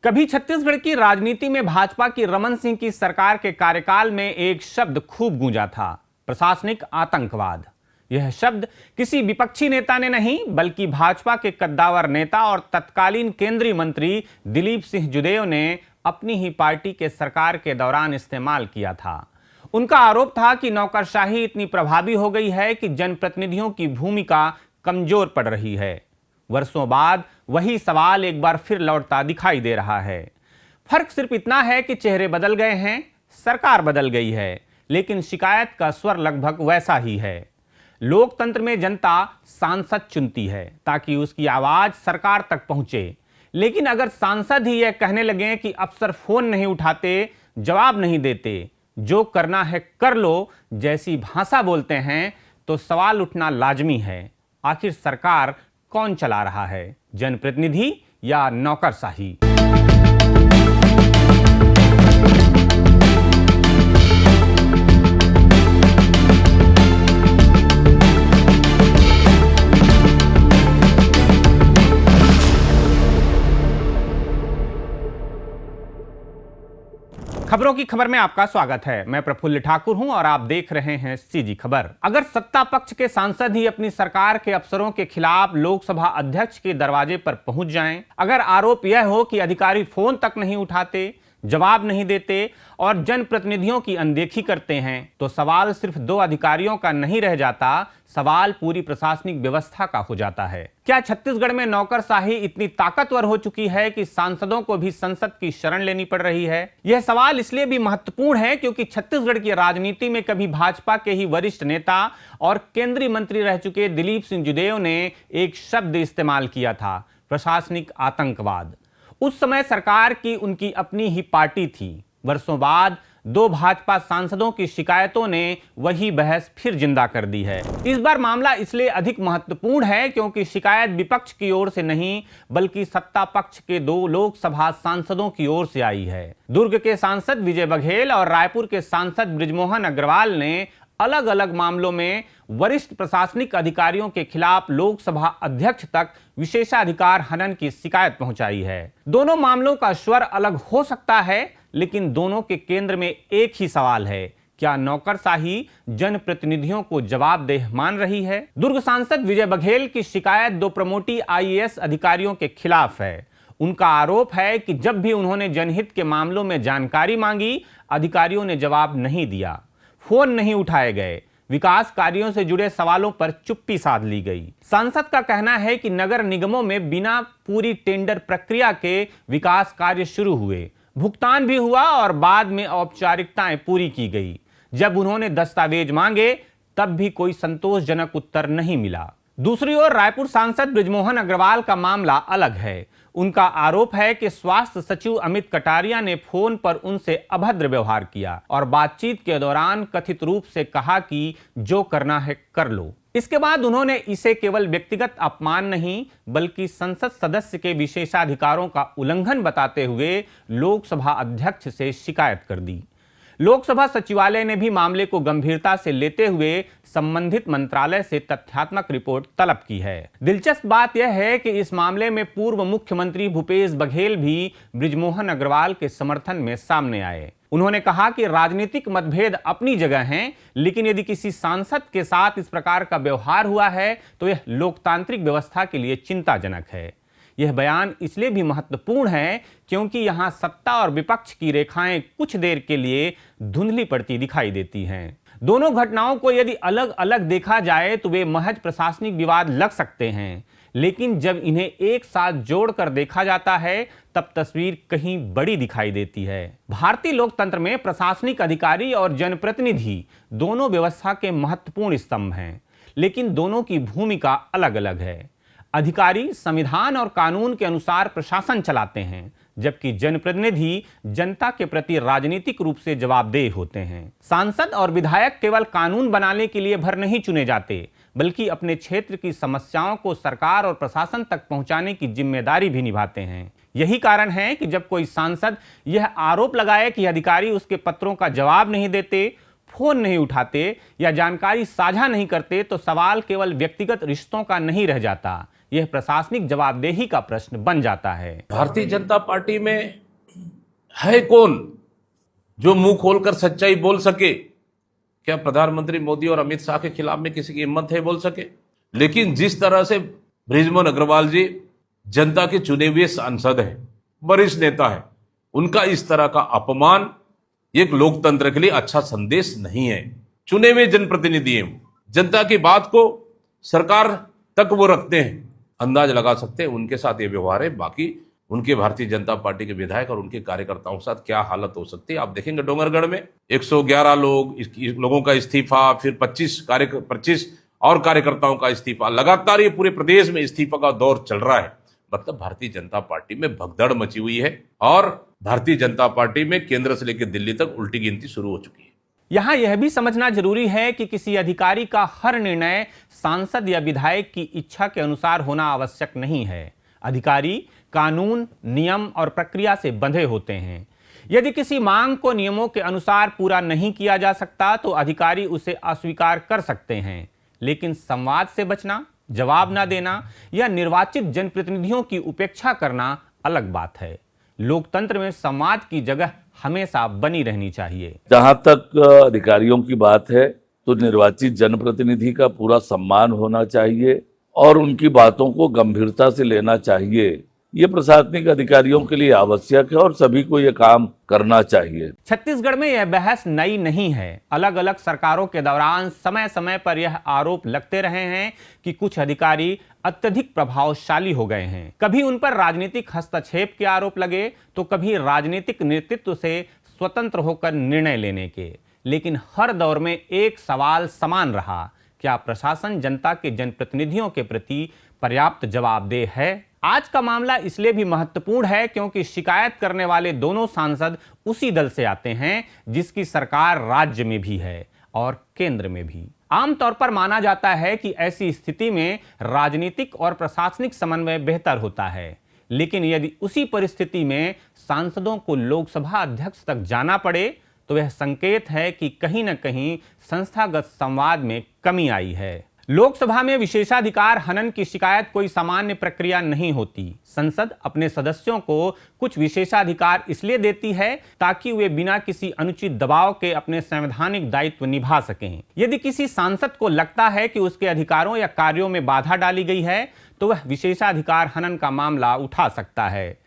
कभी छत्तीसगढ़ की राजनीति में भाजपा की रमन सिंह की सरकार के कार्यकाल में एक शब्द खूब गूंजा था, प्रशासनिक आतंकवाद। यह शब्द किसी विपक्षी नेता ने नहीं बल्कि भाजपा के कद्दावर नेता और तत्कालीन केंद्रीय मंत्री दिलीप सिंह जुदेव ने अपनी ही पार्टी के सरकार के दौरान इस्तेमाल किया था। उनका आरोप था कि नौकरशाही इतनी प्रभावी हो गई है कि जनप्रतिनिधियों की भूमिका कमजोर पड़ रही है। वर्षों बाद वही सवाल एक बार फिर लौटता दिखाई दे रहा है। फर्क सिर्फ इतना है कि चेहरे बदल गए हैं, सरकार बदल गई है, लेकिन शिकायत का स्वर लगभग वैसा ही है। लोकतंत्र में जनता सांसद चुनती है ताकि उसकी आवाज सरकार तक पहुंचे, लेकिन अगर सांसद ही यह कहने लगे कि अफसर फोन नहीं उठाते, जवाब नहीं देते, जो करना है कर लो जैसी भाषा बोलते हैं, तो सवाल उठना लाजमी है। आखिर सरकार कौन चला रहा है, जनप्रतिनिधि या नौकरशाही? खबरों की खबर में आपका स्वागत है। मैं प्रफुल्ल ठाकुर हूं और आप देख रहे हैं सीजी खबर। अगर सत्ता पक्ष के सांसद ही अपनी सरकार के अफसरों के खिलाफ लोकसभा अध्यक्ष के दरवाजे पर पहुंच जाएं, अगर आरोप यह हो कि अधिकारी फोन तक नहीं उठाते, जवाब नहीं देते और जनप्रतिनिधियों की अनदेखी करते हैं, तो सवाल सिर्फ दो अधिकारियों का नहीं रह जाता, सवाल पूरी प्रशासनिक व्यवस्था का हो जाता है। क्या छत्तीसगढ़ में नौकरशाही इतनी ताकतवर हो चुकी है कि सांसदों को भी संसद की शरण लेनी पड़ रही है? यह सवाल इसलिए भी महत्वपूर्ण है क्योंकि छत्तीसगढ़ की राजनीति में कभी भाजपा के ही वरिष्ठ नेता और केंद्रीय मंत्री रह चुके दिलीप सिंह जुदेव ने एक शब्द इस्तेमाल किया था, प्रशासनिक आतंकवाद। उस समय सरकार की उनकी अपनी ही पार्टी थी। वर्षों बाद दो भाजपा सांसदों की शिकायतों ने वही बहस फिर जिंदा कर दी है। इस बार मामला इसलिए अधिक महत्वपूर्ण है क्योंकि शिकायत विपक्ष की ओर से नहीं बल्कि सत्ता पक्ष के दो लोकसभा सांसदों की ओर से आई है। दुर्ग के सांसद विजय बघेल और रायपुर के सांसद बृजमोहन अग्रवाल ने अलग अलग मामलों में वरिष्ठ प्रशासनिक अधिकारियों के खिलाफ लोकसभा अध्यक्ष तक विशेषाधिकार हनन की शिकायत पहुंचाई है। दोनों मामलों का स्वर अलग हो सकता है, लेकिन दोनों के केंद्र में एक ही सवाल है, क्या नौकरशाही जनप्रतिनिधियों को जवाबदेह मान रही है? दुर्ग सांसद विजय बघेल की शिकायत दो प्रमोटी आईएएस अधिकारियों के खिलाफ है। उनका आरोप है कि जब भी उन्होंने जनहित के मामलों में जानकारी मांगी, अधिकारियों ने जवाब नहीं दिया, फोन नहीं उठाए गए, विकास कार्यों से जुड़े सवालों पर चुप्पी साध ली गई। सांसद का कहना है कि नगर निगमों में बिना पूरी टेंडर प्रक्रिया के विकास कार्य शुरू हुए, भुगतान भी हुआ और बाद में औपचारिकताएं पूरी की गई। जब उन्होंने दस्तावेज मांगे तब भी कोई संतोषजनक उत्तर नहीं मिला। दूसरी ओर रायपुर सांसद बृजमोहन अग्रवाल का मामला अलग है। उनका आरोप है कि स्वास्थ्य सचिव अमित कटारिया ने फोन पर उनसे अभद्र व्यवहार किया और बातचीत के दौरान कथित रूप से कहा कि जो करना है कर लो। इसके बाद उन्होंने इसे केवल व्यक्तिगत अपमान नहीं बल्कि संसद सदस्य के विशेषाधिकारों का उल्लंघन बताते हुए लोकसभा अध्यक्ष से शिकायत कर दी। लोकसभा सचिवालय ने भी मामले को गंभीरता से लेते हुए संबंधित मंत्रालय से तथ्यात्मक रिपोर्ट तलब की है। दिलचस्प बात यह है कि इस मामले में पूर्व मुख्यमंत्री भूपेश बघेल भी बृजमोहन अग्रवाल के समर्थन में सामने आए। उन्होंने कहा कि राजनीतिक मतभेद अपनी जगह हैं, लेकिन यदि किसी सांसद के साथ इस प्रकार का व्यवहार हुआ है तो यह लोकतांत्रिक व्यवस्था के लिए चिंताजनक है। यह बयान इसलिए भी महत्वपूर्ण है क्योंकि यहां सत्ता और विपक्ष की रेखाएं कुछ देर के लिए धुंधली पड़ती दिखाई देती हैं। दोनों घटनाओं को यदि अलग अलग देखा जाए तो वे महज प्रशासनिक विवाद लग सकते हैं, लेकिन जब इन्हें एक साथ जोड़कर देखा जाता है तब तस्वीर कहीं बड़ी दिखाई देती है। भारतीय लोकतंत्र में प्रशासनिक अधिकारी और जनप्रतिनिधि दोनों व्यवस्था के महत्वपूर्ण स्तंभ हैं, लेकिन दोनों की भूमिका अलग अलग है। अधिकारी संविधान और कानून के अनुसार प्रशासन चलाते हैं, जबकि जनप्रतिनिधि जनता के प्रति राजनीतिक रूप से जवाबदेह होते हैं। सांसद और विधायक केवल कानून बनाने के लिए भर नहीं चुने जाते, बल्कि अपने क्षेत्र की समस्याओं को सरकार और प्रशासन तक पहुंचाने की जिम्मेदारी भी निभाते हैं। यही कारण है कि जब कोई सांसद यह आरोप लगाए कि अधिकारी उसके पत्रों का जवाब नहीं देते, फोन नहीं उठाते या जानकारी साझा नहीं करते, तो सवाल केवल व्यक्तिगत रिश्तों का नहीं रह जाता, यह प्रशासनिक जवाबदेही का प्रश्न बन जाता है। भारतीय जनता पार्टी में है कौन जो मुंह खोलकर सच्चाई बोल सके? क्या प्रधानमंत्री मोदी और अमित शाह के खिलाफ में किसी की हिम्मत है बोल सके? लेकिन जिस तरह से बृजमोहन अग्रवाल जी जनता के चुने हुए सांसद हैं, वरिष्ठ नेता है, उनका इस तरह का अपमान एक लोकतंत्र के लिए अच्छा संदेश नहीं है। चुने हुए जनप्रतिनिधि हैं, जनता की बात को सरकार तक वो रखते हैं, अंदाज लगा सकते हैं उनके साथ ये व्यवहार है। बाकी उनके भारतीय जनता पार्टी के विधायक और उनके कार्यकर्ताओं के साथ क्या हालत हो सकती है आप देखेंगे। डोंगरगढ़ में 111 लोगों का इस्तीफा, फिर 25 और कार्यकर्ताओं का इस्तीफा, लगातार ये पूरे प्रदेश में इस्तीफा का दौर चल रहा है। मतलब भारतीय जनता पार्टी में भगदड़ मची हुई है और भारतीय जनता पार्टी में केंद्र से लेकर दिल्ली तक उल्टी गिनती शुरू हो चुकी है। यहां यह भी समझना जरूरी है कि किसी अधिकारी का हर निर्णय सांसद या विधायक की इच्छा के अनुसार होना आवश्यक नहीं है। अधिकारी कानून, नियम और प्रक्रिया से बंधे होते हैं। यदि किसी मांग को नियमों के अनुसार पूरा नहीं किया जा सकता तो अधिकारी उसे अस्वीकार कर सकते हैं, लेकिन संवाद से बचना, जवाब न देना या निर्वाचित जनप्रतिनिधियों की उपेक्षा करना अलग बात है। लोकतंत्र में संवाद की जगह हमेशा बनी रहनी चाहिए। जहां तक अधिकारियों की बात है तो निर्वाचित जनप्रतिनिधि का पूरा सम्मान होना चाहिए और उनकी बातों को गंभीरता से लेना चाहिए। ये प्रशासनिक अधिकारियों के लिए आवश्यक है और सभी को ये काम करना चाहिए। छत्तीसगढ़ में यह बहस नई नहीं है। अलग अलग सरकारों के दौरान समय समय पर यह आरोप लगते रहे हैं कि कुछ अधिकारी अत्यधिक प्रभावशाली हो गए हैं। कभी उन पर राजनीतिक हस्तक्षेप के आरोप लगे तो कभी राजनीतिक नेतृत्व से स्वतंत्र होकर निर्णय लेने के। लेकिन हर दौर में एक सवाल समान रहा, क्या प्रशासन जनता के जनप्रतिनिधियों के प्रति पर्याप्त जवाबदेह है? आज का मामला इसलिए भी महत्वपूर्ण है क्योंकि शिकायत करने वाले दोनों सांसद उसी दल से आते हैं जिसकी सरकार राज्य में भी है और केंद्र में भी। आमतौर पर माना जाता है कि ऐसी स्थिति में राजनीतिक और प्रशासनिक समन्वय बेहतर होता है, लेकिन यदि उसी परिस्थिति में सांसदों को लोकसभा अध्यक्ष तक जाना पड़े तो यह संकेत है कि कहीं न कहीं संस्थागत संवाद में कमी आई है। लोकसभा में विशेषाधिकार हनन की शिकायत कोई सामान्य प्रक्रिया नहीं होती। संसद अपने सदस्यों को कुछ विशेषाधिकार इसलिए देती है ताकि वे बिना किसी अनुचित दबाव के अपने संवैधानिक दायित्व निभा सकें। यदि किसी सांसद को लगता है कि उसके अधिकारों या कार्यों में बाधा डाली गई है तो वह विशेषाधिकार हनन का मामला उठा सकता है।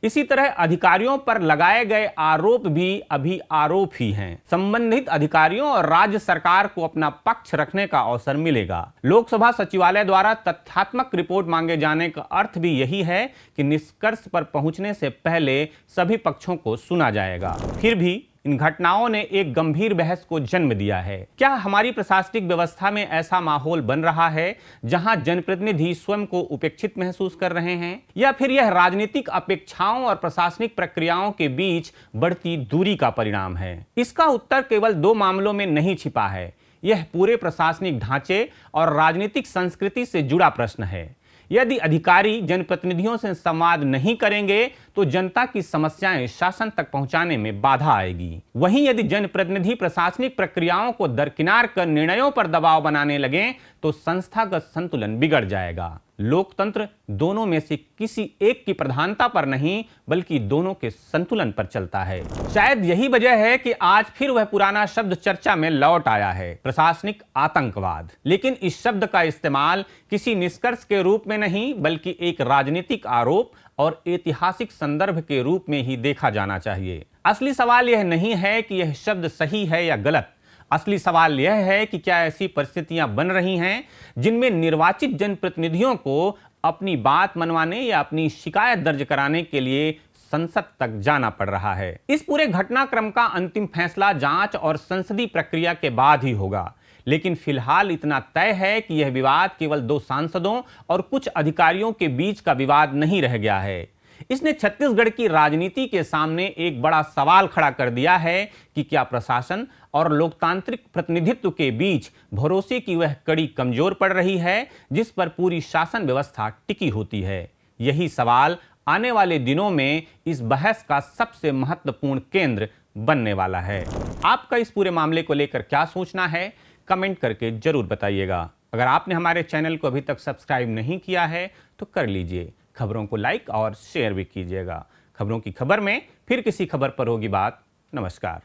इसी तरह अधिकारियों पर लगाए गए आरोप भी अभी आरोप ही हैं। संबंधित अधिकारियों और राज्य सरकार को अपना पक्ष रखने का अवसर मिलेगा। लोकसभा सचिवालय द्वारा तथ्यात्मक रिपोर्ट मांगे जाने का अर्थ भी यही है कि निष्कर्ष पर पहुंचने से पहले सभी पक्षों को सुना जाएगा। फिर भी इन घटनाओं ने एक गंभीर बहस को जन्म दिया है। क्या हमारी प्रशासनिक व्यवस्था में ऐसा माहौल बन रहा है जहां जनप्रतिनिधि स्वयं को उपेक्षित महसूस कर रहे हैं, या फिर यह राजनीतिक अपेक्षाओं और प्रशासनिक प्रक्रियाओं के बीच बढ़ती दूरी का परिणाम है? इसका उत्तर केवल दो मामलों में नहीं छिपा है। यह पूरे प्रशासनिक ढांचे और राजनीतिक संस्कृति से जुड़ा प्रश्न है। यदि अधिकारी जनप्रतिनिधियों से संवाद नहीं करेंगे तो जनता की समस्याएं शासन तक पहुंचाने में बाधा आएगी। वहीं यदि जनप्रतिनिधि प्रशासनिक प्रक्रियाओं को दरकिनार कर निर्णयों पर दबाव बनाने लगें तो संस्थागत संतुलन बिगड़ जाएगा। लोकतंत्र दोनों में से किसी एक की प्रधानता पर नहीं बल्कि दोनों के संतुलन पर चलता है। शायद यही वजह है कि आज फिर वह पुराना शब्द चर्चा में लौट आया है, प्रशासनिक आतंकवाद। लेकिन इस शब्द का इस्तेमाल किसी निष्कर्ष के रूप में नहीं बल्कि एक राजनीतिक आरोप और ऐतिहासिक संदर्भ के रूप में ही देखा जाना चाहिए। असली सवाल यह नहीं है कि यह शब्द सही है या गलत। असली सवाल यह है कि क्या ऐसी परिस्थितियां बन रही हैं जिनमें निर्वाचित जनप्रतिनिधियों को अपनी बात मनवाने या अपनी शिकायत दर्ज कराने के लिए संसद तक जाना पड़ रहा है। इस पूरे घटनाक्रम का अंतिम फैसला जांच और संसदीय प्रक्रिया के बाद ही होगा, लेकिन फिलहाल इतना तय है कि यह विवाद केवल दो सांसदों और कुछ अधिकारियों के बीच का विवाद नहीं रह गया है। इसने छत्तीसगढ़ की राजनीति के सामने एक बड़ा सवाल खड़ा कर दिया है कि क्या प्रशासन और लोकतांत्रिक प्रतिनिधित्व के बीच भरोसे की वह कड़ी कमजोर पड़ रही है जिस पर पूरी शासन व्यवस्था टिकी होती है। यही सवाल आने वाले दिनों में इस बहस का सबसे महत्वपूर्ण केंद्र बनने वाला है। आपका इस पूरे मामले को लेकर क्या सोचना है, कमेंट करके जरूर बताइएगा। अगर आपने हमारे चैनल को अभी तक सब्सक्राइब नहीं किया है तो कर लीजिए। खबरों को लाइक और शेयर भी कीजिएगा। खबरों की खबर में फिर किसी खबर पर होगी बात। नमस्कार।